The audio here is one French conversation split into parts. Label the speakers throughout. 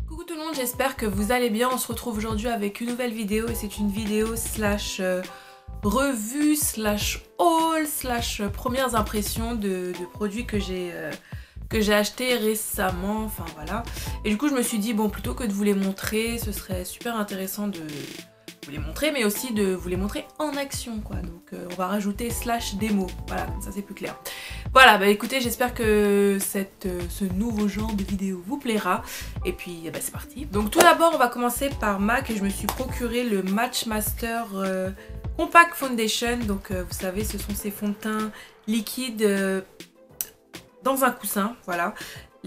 Speaker 1: Coucou tout le monde, j'espère que vous allez bien. On se retrouve aujourd'hui avec une nouvelle vidéo et c'est une vidéo slash revue slash haul slash premières impressions de produits que j'ai acheté récemment, enfin voilà. Et du coup je me suis dit bon, plutôt que de vous les montrer, ce serait super intéressant de vous les montrer, mais aussi de vous les montrer en action quoi. Donc on va rajouter slash démo, voilà, comme ça c'est plus clair. Voilà, bah écoutez, j'espère que ce nouveau genre de vidéo vous plaira. Et puis bah, c'est parti. Donc tout d'abord on va commencer par MAC et je me suis procuré le Match Master Compact Foundation. Donc vous savez, ce sont ces fonds de teint liquides dans un coussin, voilà.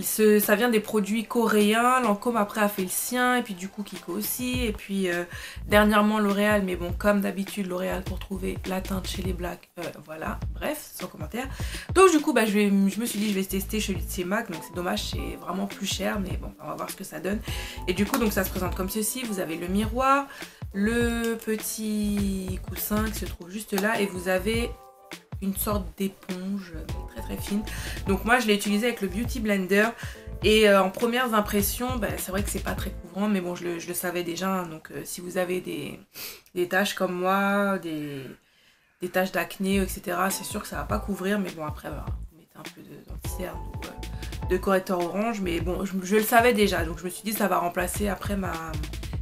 Speaker 1: Ça vient des produits coréens, Lancôme après a fait le sien, et puis du coup Kiko aussi, et puis dernièrement L'Oréal, mais bon comme d'habitude L'Oréal pour trouver la teinte chez les blacks, voilà, bref, sans commentaire. Donc du coup bah, je me suis dit je vais tester chez MAC, donc c'est dommage, c'est vraiment plus cher, mais bon on va voir ce que ça donne. Et du coup donc ça se présente comme ceci, vous avez le miroir, le petit coussin qui se trouve juste là, et vous avez une sorte d'éponge très très fine. Donc moi je l'ai utilisé avec le Beauty Blender et en premières impressions bah, c'est vrai que c'est pas très couvrant, mais bon je le savais déjà hein. Donc si vous avez des taches comme moi, des taches d'acné etc, c'est sûr que ça va pas couvrir, mais bon après bah, vous mettez un peu d'anti-cerne ou de correcteur orange, mais bon je le savais déjà, donc je me suis dit ça va remplacer après ma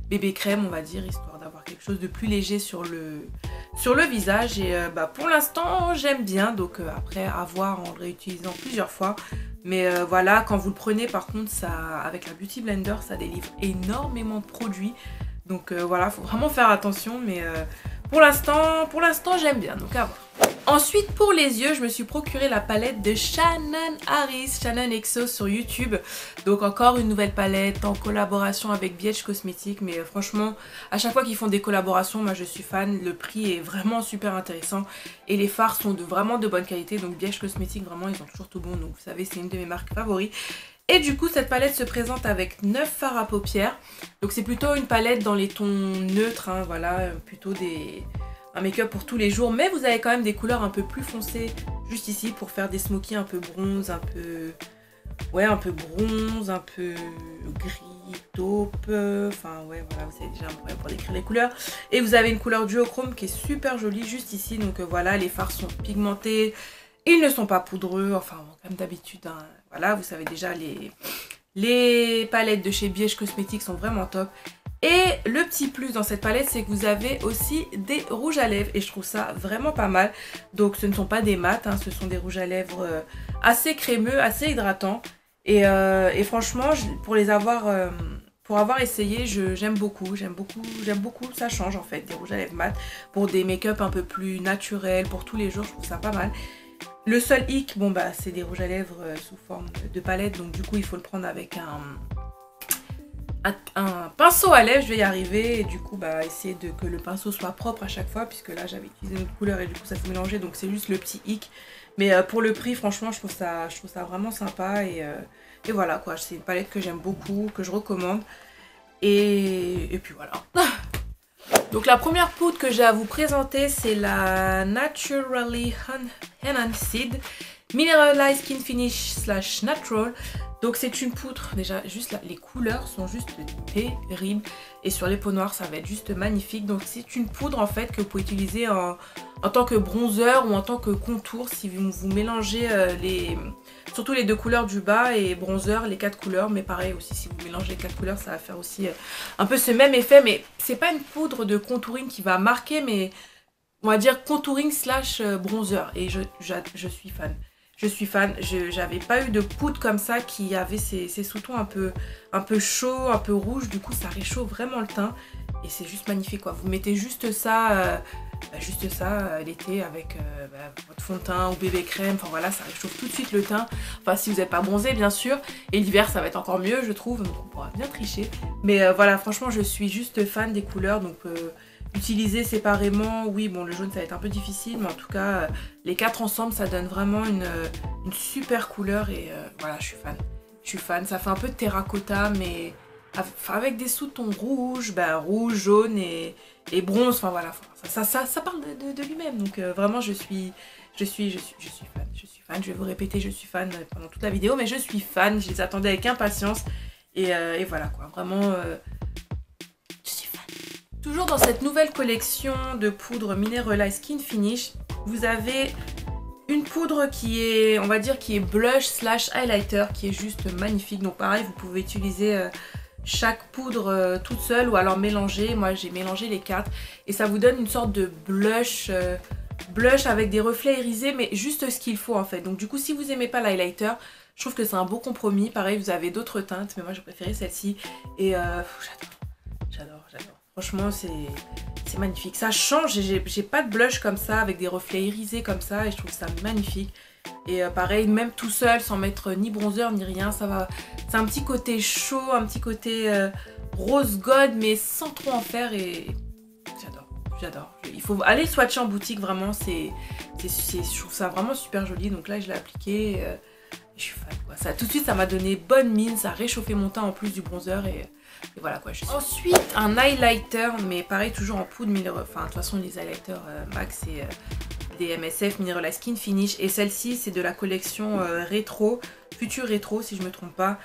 Speaker 1: bébé crème on va dire, histoire d'avoir quelque chose de plus léger sur le visage. Et bah, pour l'instant j'aime bien, donc après à voir en le réutilisant plusieurs fois, mais voilà, quand vous le prenez par contre ça, avec la Beauty Blender ça délivre énormément de produits, donc voilà, faut vraiment faire attention, mais pour l'instant j'aime bien, donc à voir. Ensuite pour les yeux je me suis procuré la palette de Shannon Harris, Shannon Exo sur YouTube. Donc encore une nouvelle palette en collaboration avec BH Cosmetics, mais franchement à chaque fois qu'ils font des collaborations moi je suis fan, le prix est vraiment super intéressant et les fards sont vraiment de bonne qualité, donc BH Cosmetics vraiment ils ont toujours tout bon, donc vous savez c'est une de mes marques favoris. Et du coup cette palette se présente avec 9 fards à paupières, donc c'est plutôt une palette dans les tons neutres hein, voilà, plutôt un make-up pour tous les jours, mais vous avez quand même des couleurs un peu plus foncées juste ici pour faire des smokies un peu bronze, un peu bronze, un peu gris, taupe, enfin ouais voilà, vous savez déjà pour décrire les couleurs. Et vous avez une couleur duochrome qui est super jolie juste ici, donc voilà, les fards sont pigmentés, ils ne sont pas poudreux, enfin bon, comme d'habitude hein, voilà, vous savez déjà les palettes de chez BH Cosmetics sont vraiment top. Et le petit plus dans cette palette c'est que vous avez aussi des rouges à lèvres et je trouve ça vraiment pas mal. Donc ce ne sont pas des mats, hein, ce sont des rouges à lèvres assez crémeux, assez hydratants. Et franchement pour avoir essayé, j'aime beaucoup, ça change en fait, des rouges à lèvres mat pour des make-up un peu plus naturels, pour tous les jours, je trouve ça pas mal. Le seul hic, bon bah c'est des rouges à lèvres sous forme de palette, donc du coup il faut le prendre avec un pinceau à lèvres, je vais y arriver, et du coup bah essayer que le pinceau soit propre à chaque fois, puisque là j'avais utilisé une autre couleur et du coup ça s'est mélangé, donc c'est juste le petit hic, mais pour le prix franchement je trouve ça vraiment sympa, et voilà quoi, c'est une palette que j'aime beaucoup, que je recommande, et puis voilà. Donc la première poudre que j'ai à vous présenter c'est la Naturally Enhanced Mineralized Skin Finish slash Natural. Donc c'est une poudre, déjà juste là, les couleurs sont juste terribles et sur les peaux noires ça va être juste magnifique. Donc c'est une poudre en fait que vous pouvez utiliser en tant que bronzer ou en tant que contour si vous mélangez surtout les deux couleurs du bas et bronzer, les 4 couleurs, mais pareil aussi si vous mélangez les 4 couleurs ça va faire aussi un peu ce même effet, mais c'est pas une poudre de contouring qui va marquer, mais on va dire contouring slash bronzer, et je suis fan. Je suis fan, j'avais pas eu de poudre comme ça qui avait ces sous-tons un peu chauds, un peu rouges, du coup ça réchauffe vraiment le teint et c'est juste magnifique quoi. Vous mettez juste ça l'été avec votre fond de teint ou bébé crème, enfin voilà, ça réchauffe tout de suite le teint, enfin si vous n'êtes pas bronzé bien sûr, et l'hiver ça va être encore mieux je trouve, donc on pourra bien tricher, mais voilà franchement je suis juste fan des couleurs, donc utiliser séparément, oui bon le jaune ça va être un peu difficile, mais en tout cas les 4 ensemble ça donne vraiment une super couleur, et voilà je suis fan, ça fait un peu de terracotta mais avec des sous-tons rouges, rouge, jaune et bronze, enfin voilà, ça parle de lui-même, donc vraiment je suis fan, je vais vous répéter je suis fan pendant toute la vidéo, mais je suis fan, je les attendais avec impatience. Et voilà quoi, vraiment, je suis fan. Toujours dans cette nouvelle collection de poudre Mineralize Skin Finish, vous avez une poudre qui est, on va dire, qui est blush slash highlighter, qui est juste magnifique. Donc pareil, vous pouvez utiliser chaque poudre toute seule ou alors mélanger. Moi j'ai mélangé les 4 et ça vous donne une sorte de blush, blush avec des reflets irisés, mais juste ce qu'il faut en fait. Donc du coup, si vous aimez pas l'highlighter, je trouve que c'est un beau compromis. Pareil, vous avez d'autres teintes, mais moi j'ai préféré celle-ci. Et j'adore. Franchement, c'est magnifique. Ça change, j'ai pas de blush comme ça, avec des reflets irisés comme ça, et je trouve ça magnifique. Et pareil, même tout seul, sans mettre ni bronzer ni rien, ça va. C'est un petit côté chaud, un petit côté rose gold, mais sans trop en faire, et j'adore. Il faut aller swatcher en boutique, vraiment, je trouve ça vraiment super joli. Donc là, je l'ai appliqué, je suis fan, quoi. Ça, tout de suite, ça m'a donné bonne mine, ça a réchauffé mon teint en plus du bronzer, et voilà quoi. Ensuite, un highlighter, mais pareil, toujours en poudre enfin de toute façon les highlighters MAC c'est des MSF Mineralize Skin Finish, et celle-ci c'est de la collection rétro, futur rétro si je me trompe pas.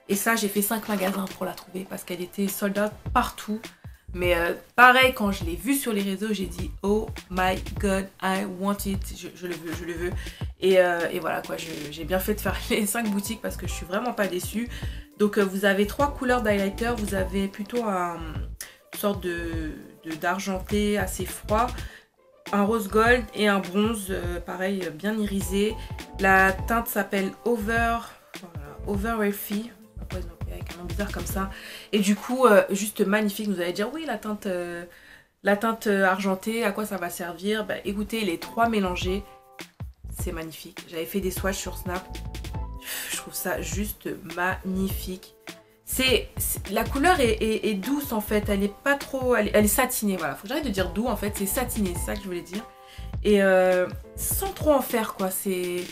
Speaker 1: Et ça, j'ai fait 5 magasins pour la trouver parce qu'elle était sold out partout. Mais pareil, quand je l'ai vue sur les réseaux, j'ai dit oh my god, I want it, je le veux. Et voilà quoi, j'ai bien fait de faire les 5 boutiques parce que je suis vraiment pas déçue. Donc vous avez 3 couleurs d'highlighter, vous avez plutôt une sorte d'argenté assez froid, un rose gold et un bronze pareil bien irisé. La teinte s'appelle Over Earthy, avec un nom bizarre comme ça. Et du coup juste magnifique. Vous allez dire oui, la teinte argentée, à quoi ça va servir? Bah écoutez, les 3 mélangés, c'est magnifique. J'avais fait des swatchs sur Snap. Je trouve ça juste magnifique. La couleur est douce en fait, elle est pas trop, elle est satinée, voilà. Faut que j'arrête de dire doux en fait, c'est satiné, c'est ça que je voulais dire. Et sans trop en faire quoi, c'est...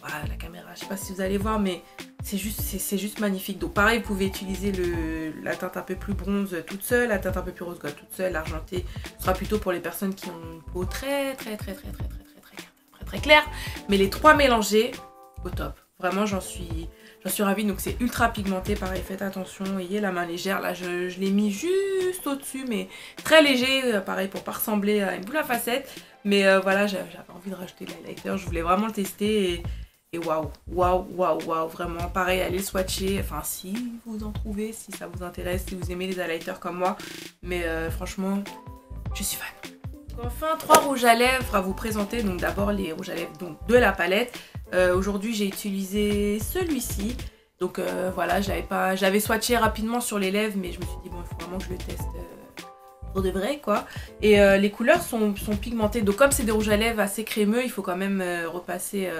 Speaker 1: Voilà, la caméra, je sais pas si vous allez voir, mais c'est juste magnifique. Donc pareil, vous pouvez utiliser la teinte un peu plus bronze toute seule, la teinte un peu plus rose gold toute seule, l'argenté sera plutôt pour les personnes qui ont une peau très claire. Mais les 3 mélangés, au top. Vraiment, j'en suis ravie. Donc c'est ultra pigmenté, pareil, faites attention, ayez la main légère. Là, je l'ai mis juste au-dessus, mais très léger, pareil, pour pas ressembler à une boule à facettes. Mais voilà, j'avais envie de rajouter de l'highlighter, je voulais vraiment le tester et waouh, vraiment, pareil, allez le swatcher, enfin si vous en trouvez, si ça vous intéresse, si vous aimez les highlighters comme moi. Mais franchement, je suis fan. Enfin, 3 rouges à lèvres à vous présenter. Donc d'abord les rouges à lèvres donc, de la palette. Aujourd'hui j'ai utilisé celui-ci. Donc voilà, j'avais swatché rapidement sur les lèvres, mais je me suis dit bon, il faut vraiment que je le teste pour de vrai quoi. Et les couleurs sont pigmentées. Donc comme c'est des rouges à lèvres assez crémeux, il faut quand même repasser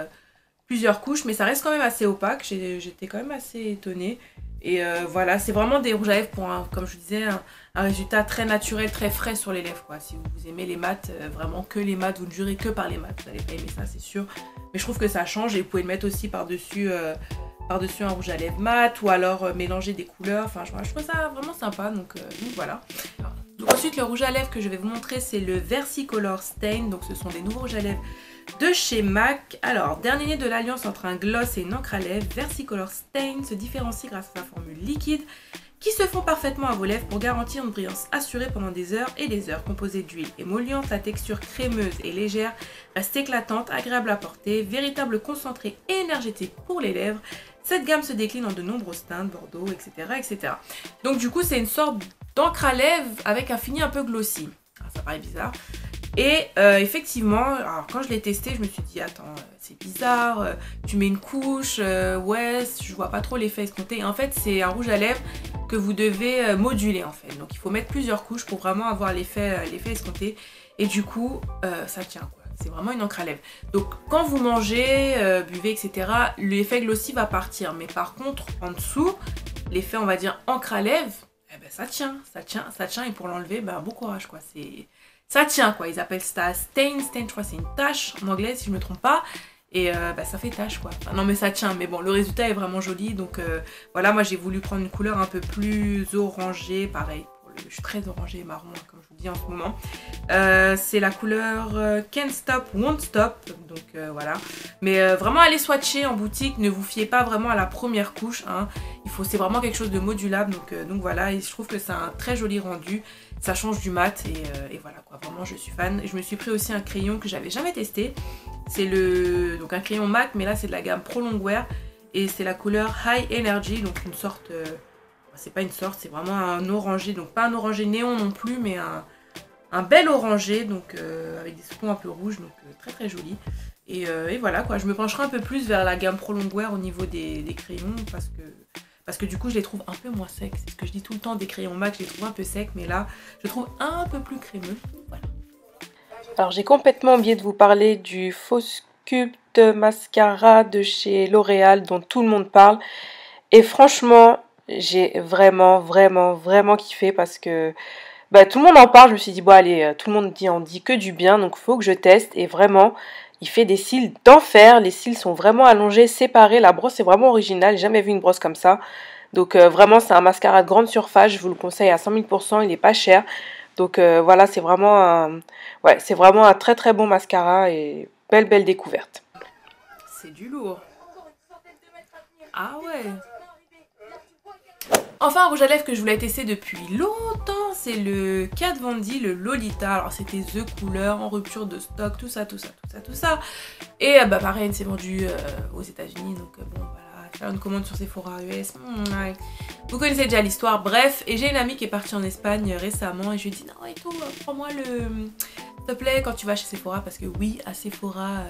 Speaker 1: plusieurs couches. Mais ça reste quand même assez opaque. J'étais quand même assez étonnée. Et voilà, c'est vraiment des rouges à lèvres pour, comme je vous disais, un résultat très naturel, très frais sur les lèvres quoi. Si vous aimez les mats, vraiment que les mats, vous ne jurez que par les mats, vous n'allez pas aimer ça c'est sûr. Mais je trouve que ça change et vous pouvez le mettre aussi par-dessus un rouge à lèvres mat ou alors mélanger des couleurs. Enfin je trouve ça vraiment sympa, donc voilà. Donc ensuite le rouge à lèvres que je vais vous montrer c'est le Versicolor Stain. Donc ce sont des nouveaux rouges à lèvres de chez MAC. Alors, dernier né de l'alliance entre un gloss et une encre à lèvres, Versicolor Stain se différencie grâce à sa formule liquide qui se fond parfaitement à vos lèvres pour garantir une brillance assurée pendant des heures et des heures. Composée d'huile émolliente, la texture crémeuse et légère reste éclatante, agréable à porter, véritable concentré et énergétique pour les lèvres. Cette gamme se décline en de nombreuses teintes, bordeaux, etc. Donc du coup, c'est une sorte d'encre à lèvres avec un fini un peu glossy. Alors, ça paraît bizarre. Et effectivement, alors quand je l'ai testé, je me suis dit attends, c'est bizarre, tu mets une couche, ouais, je vois pas trop l'effet escompté. En fait, c'est un rouge à lèvres que vous devez moduler en fait. Donc il faut mettre plusieurs couches pour vraiment avoir l'effet escompté. Et du coup, ça tient quoi. C'est vraiment une encre à lèvres. Donc quand vous mangez, buvez, etc., l'effet glossy va partir. Mais par contre, en dessous, l'effet on va dire encre à lèvres, eh ben, ça tient. Et pour l'enlever, ben, bon courage quoi. Ça tient quoi, ils appellent ça stain, je crois c'est une tache en anglais si je me trompe pas. Et bah, ça fait tache quoi, enfin, non mais ça tient, mais bon le résultat est vraiment joli. Donc voilà, moi j'ai voulu prendre une couleur un peu plus orangée, pareil je suis très orangée et marron comme je vous dis en ce moment. C'est la couleur Can't Stop, Won't Stop, donc voilà. Mais vraiment allez swatcher en boutique, ne vous fiez pas vraiment à la première couche, hein. C'est vraiment quelque chose de modulable, donc voilà, et je trouve que c'est un très joli rendu, ça change du mat et voilà quoi, vraiment je suis fan. Je me suis pris aussi un crayon que j'avais jamais testé, c'est donc un crayon MAC, mais là c'est de la gamme Pro Longwear et c'est la couleur High Energy, donc une sorte, c'est pas une sorte, c'est vraiment un orangé, donc pas un orangé néon non plus, mais un bel orangé, donc avec des seconds un peu rouges, donc très très joli. Et voilà quoi, je me pencherai un peu plus vers la gamme Pro Longwear au niveau des crayons parce que du coup je les trouve un peu moins secs. C'est ce que je dis tout le temps des crayons MAC, je les trouve un peu secs, mais là je trouve un peu plus crémeux. Voilà.
Speaker 2: Alors j'ai complètement oublié de vous parler du Faux Sculpt mascara de chez L'Oréal dont tout le monde parle. Et franchement, j'ai vraiment kiffé parce que tout le monde en parle. Je me suis dit bon allez, tout le monde en dit que du bien, donc il faut que je teste. Et vraiment, il fait des cils d'enfer. Les cils sont vraiment allongés, séparés. La brosse est vraiment originale. J'ai jamais vu une brosse comme ça. Donc vraiment, c'est un mascara de grande surface. Je vous le conseille à 100 000 %. Il n'est pas cher. Donc voilà, c'est vraiment un très très bon mascara et belle découverte.
Speaker 1: C'est du lourd. Ah ouais. Enfin, un rouge à lèvres que je voulais tester depuis longtemps, c'est le Kat Von D, le Lolita. Alors c'était The couleur en rupture de stock, tout ça. Et pareil, c'est vendu aux États-Unis, donc bon voilà, faire une commande sur Sephora US. Ouais. Vous connaissez déjà l'histoire, bref. Et j'ai une amie qui est partie en Espagne récemment et je lui ai dit non et tout, prends-moi s'il te plaît quand tu vas chez Sephora, parce que oui, à Sephora.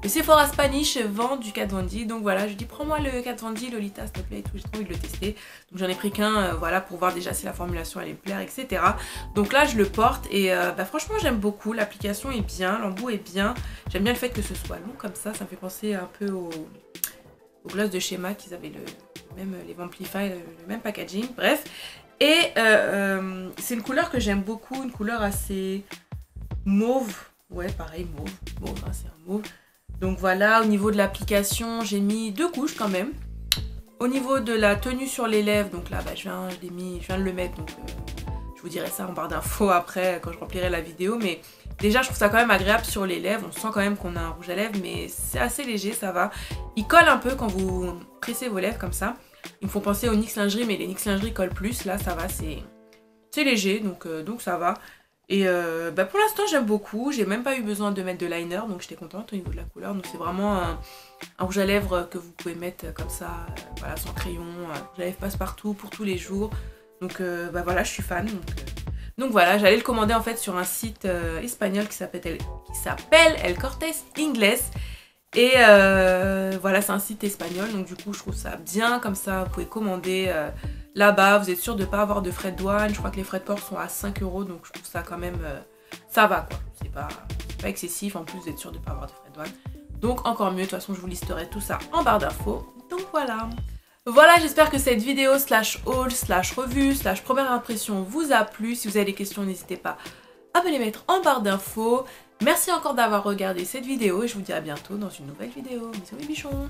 Speaker 1: Le Sephora Spanish vend du Kat Von D, donc voilà, je dis prends-moi le Kat Von D Lolita s'il te plaît et tout, j'ai trop envie de le tester. Donc j'en ai pris qu'un, voilà, pour voir déjà si la formulation allait me plaire, etc. Donc là je le porte et franchement j'aime beaucoup, l'application est bien, l'embout est bien. J'aime bien le fait que ce soit long comme ça me fait penser un peu au gloss de chez MAC, ils avaient les Vamplify, le même packaging, bref. Et c'est une couleur que j'aime beaucoup, une couleur assez mauve, ouais pareil mauve, hein, c'est un mauve. Donc voilà, au niveau de l'application, j'ai mis 2 couches quand même. Au niveau de la tenue sur les lèvres, donc là, je viens de le mettre, donc je vous dirai ça en barre d'infos après quand je remplirai la vidéo. Mais déjà, je trouve ça quand même agréable sur les lèvres. On sent quand même qu'on a un rouge à lèvres, mais c'est assez léger, ça va. Il colle un peu quand vous pressez vos lèvres comme ça. Ils me font penser aux NYX lingerie, mais les NYX lingerie collent plus. Là, ça va, c'est léger, donc ça va. Et pour l'instant j'aime beaucoup, j'ai même pas eu besoin de mettre de liner, donc j'étais contente au niveau de la couleur. Donc c'est vraiment un rouge à lèvres que vous pouvez mettre comme ça, voilà, sans crayon, rouge à lèvres passe-partout pour tous les jours. Donc voilà, je suis fan. Donc voilà, j'allais le commander en fait sur un site espagnol qui s'appelle El Corte Inglés. Et voilà, c'est un site espagnol, donc du coup je trouve ça bien comme ça, vous pouvez commander là-bas, vous êtes sûr de ne pas avoir de frais de douane. Je crois que les frais de port sont à 5 €, donc je trouve ça quand même, ça va quoi, c'est pas excessif, en plus vous êtes sûr de ne pas avoir de frais de douane. Donc encore mieux, de toute façon je vous listerai tout ça en barre d'infos, donc voilà. Voilà, j'espère que cette vidéo /haul /revue /première impression vous a plu. Si vous avez des questions, n'hésitez pas à me les mettre en barre d'infos. Merci encore d'avoir regardé cette vidéo et je vous dis à bientôt dans une nouvelle vidéo. Bisous les bichons.